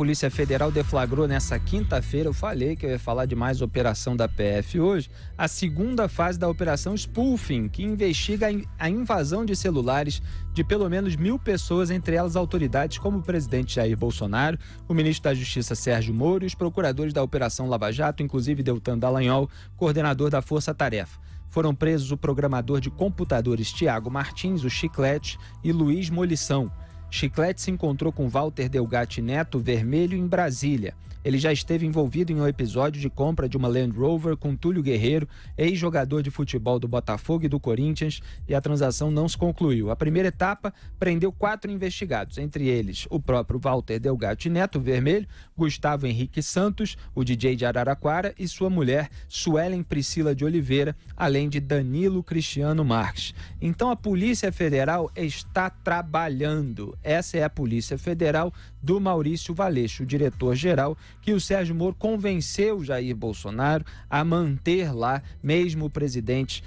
Polícia Federal deflagrou nessa quinta-feira, eu falei que eu ia falar de mais operação da PF hoje, a segunda fase da Operação Spoofing, que investiga a invasão de celulares de pelo menos 1.000 pessoas, entre elas autoridades como o presidente Jair Bolsonaro, o ministro da Justiça Sérgio Moro e os procuradores da Operação Lava Jato, inclusive Deltan Dallagnol, coordenador da Força Tarefa. Foram presos o programador de computadores Tiago Martins, o Chiclete, e Luiz Molição. Chiclete se encontrou com Walter Delgatti Neto Vermelho em Brasília. Ele já esteve envolvido em um episódio de compra de uma Land Rover com Túlio Guerreiro, ex-jogador de futebol do Botafogo e do Corinthians, e a transação não se concluiu. A primeira etapa prendeu 4 investigados, entre eles o próprio Walter Delgatti Neto Vermelho, Gustavo Henrique Santos, o DJ de Araraquara, e sua mulher, Suelen Priscila de Oliveira, além de Danilo Cristiano Marques. Então a Polícia Federal está trabalhando. Essa é a Polícia Federal do Maurício Valeixo, o diretor-geral, que o Sérgio Moro convenceu Jair Bolsonaro a manter lá, mesmo o presidente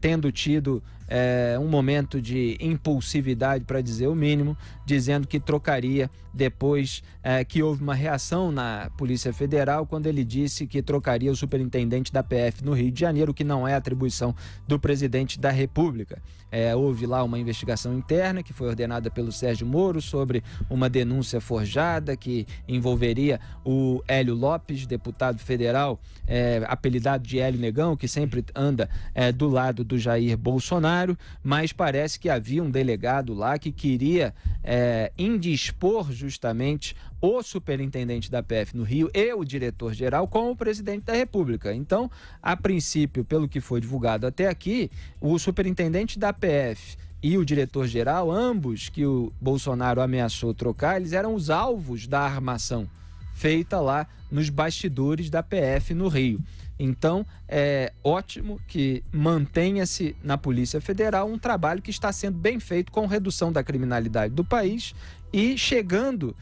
tendo tido um momento de impulsividade, para dizer o mínimo, dizendo que trocaria depois que houve uma reação na Polícia Federal quando ele disse que trocaria o superintendente da PF no Rio de Janeiro, que não é atribuição do presidente da República. Houve lá uma investigação interna que foi ordenada pelo Sérgio Moro sobre uma denúncia forjada que envolveria o Hélio Lopes, deputado federal, apelidado de Hélio Negão, que sempre anda do lado do Jair Bolsonaro, mas parece que havia um delegado lá que queria indispor justamente o superintendente da PF no Rio e o diretor-geral com o presidente da República. Então, a princípio, pelo que foi divulgado até aqui, o superintendente da PF e o diretor-geral, ambos que o Bolsonaro ameaçou trocar, eles eram os alvos da armação feita lá nos bastidores da PF no Rio. Então, é ótimo que mantenha-se na Polícia Federal um trabalho que está sendo bem feito com redução da criminalidade do país e chegando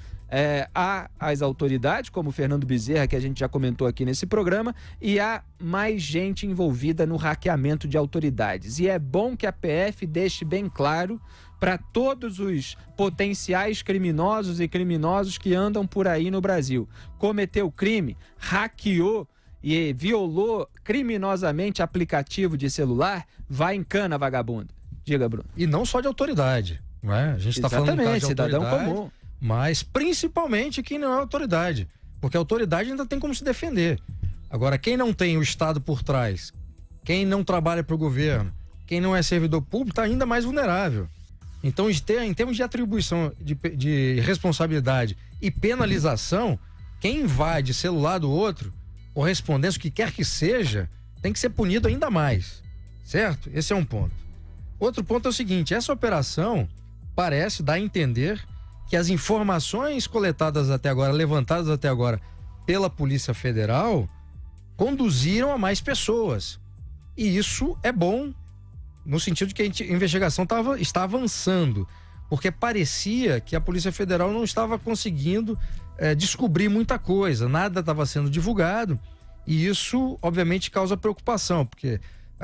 às autoridades, como o Fernando Bezerra, que a gente já comentou aqui nesse programa, e há mais gente envolvida no hackeamento de autoridades. E é bom que a PF deixe bem claro para todos os potenciais criminosos e criminosos que andam por aí no Brasil. Cometeu crime, hackeou e violou criminosamente aplicativo de celular, vai em cana, vagabundo. Diga, Bruno. E não só de autoridade, não é? A gente está falando de cidadão comum. Mas principalmente quem não é autoridade, porque a autoridade ainda tem como se defender. Agora, quem não tem o Estado por trás, quem não trabalha para o governo, quem não é servidor público, está ainda mais vulnerável. Então, em termos de atribuição de responsabilidade e penalização, quem invade celular do outro, correspondência, o que quer que seja, tem que ser punido ainda mais, certo? Esse é um ponto. Outro ponto é o seguinte: essa operação parece dar a entender que as informações coletadas até agora, levantadas até agora pela Polícia Federal, conduziram a mais pessoas. E isso é bom, no sentido de que a investigação está avançando, porque parecia que a Polícia Federal não estava conseguindo descobrir muita coisa, nada estava sendo divulgado, e isso obviamente causa preocupação, porque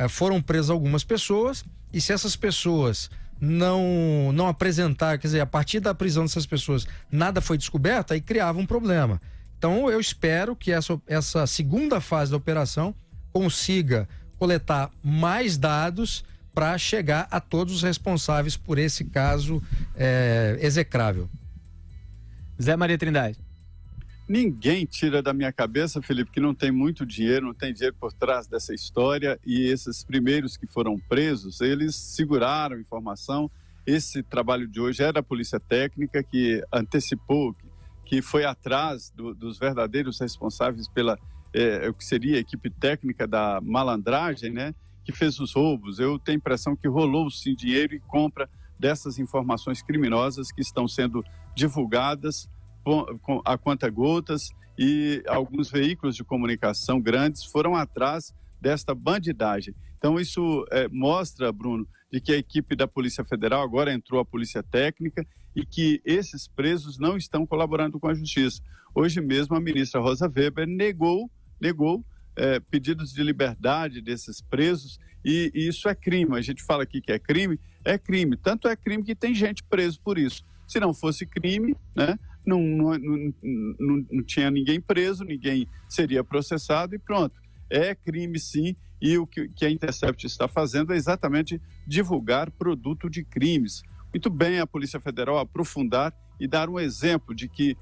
foram presas algumas pessoas, e se essas pessoas não apresentar, quer dizer, a partir da prisão dessas pessoas nada foi descoberto, aí criava um problema. Então eu espero que essa segunda fase da operação consiga coletar mais dados para chegar a todos os responsáveis por esse caso execrável. Zé Maria Trindade. Ninguém tira da minha cabeça, Felipe, que não tem muito dinheiro, não tem dinheiro por trás dessa história, e esses primeiros que foram presos, eles seguraram informação. Esse trabalho de hoje é da Polícia Técnica, que antecipou, que foi atrás dos verdadeiros responsáveis pela o que seria a equipe técnica da malandragem, né, que fez os roubos. Eu tenho a impressão que rolou sim dinheiro e compra dessas informações criminosas que estão sendo divulgadas a conta-gotas, e alguns veículos de comunicação grandes foram atrás desta bandidagem. Então isso mostra, Bruno, de que a equipe da Polícia Federal agora entrou a Polícia Técnica e que esses presos não estão colaborando com a Justiça. Hoje mesmo a ministra Rosa Weber negou pedidos de liberdade desses presos, e isso é crime. A gente fala aqui que é crime, tanto é crime que tem gente preso por isso. Se não fosse crime, né, não tinha ninguém preso, ninguém seria processado e pronto. É crime, sim, e o que a Intercept está fazendo é exatamente divulgar produto de crimes. Muito bem a Polícia Federal aprofundar e dar um exemplo de que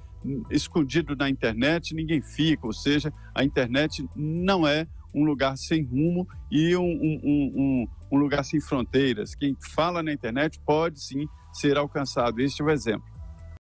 escondido na internet ninguém fica, ou seja, a internet não é um lugar sem rumo e um lugar sem fronteiras. Quem fala na internet pode sim ser alcançado. Este é o exemplo.